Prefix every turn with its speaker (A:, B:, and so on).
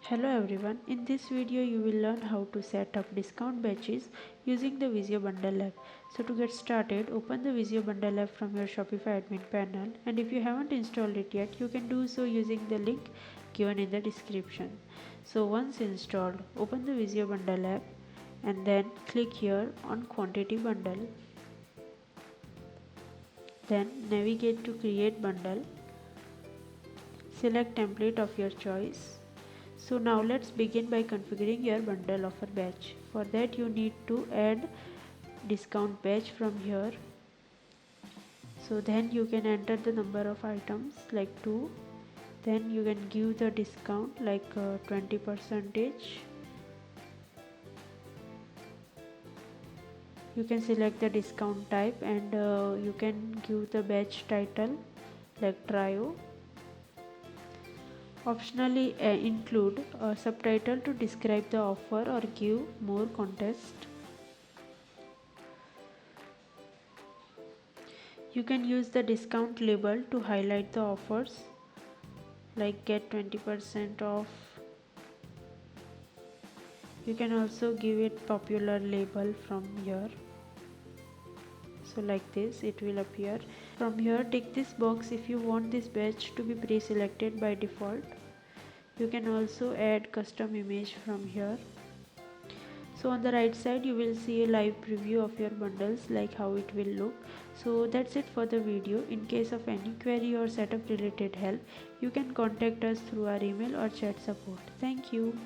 A: Hello everyone, in this video you will learn how to set up discount batches using the Wizio bundle app. So to get started, open the Wizio bundle app from your Shopify admin panel, and if you haven't installed it yet, you can do so using the link given in the description. So once installed, open the Wizio bundle app and then click here on quantity bundle. Then navigate to create bundle. Select template of your choice. So now let's begin by configuring your bundle offer batch. For that you need to add discount batch from here. So then you can enter the number of items like 2. Then you can give the discount like 20 percentage. You can select the discount type and you can give the batch title like trio. Optionally include a subtitle to describe the offer or give more context. You can use the discount label to highlight the offers like get 20% off. You can also give it popular label from here. So like this it will appear. From here tick this box if you want this batch to be pre-selected by default. You can also add custom image from here. So on the right side you will see a live preview of your bundles like how it will look. So that's it for the video. In case of any query or setup related help, you can contact us through our email or chat support. Thank you.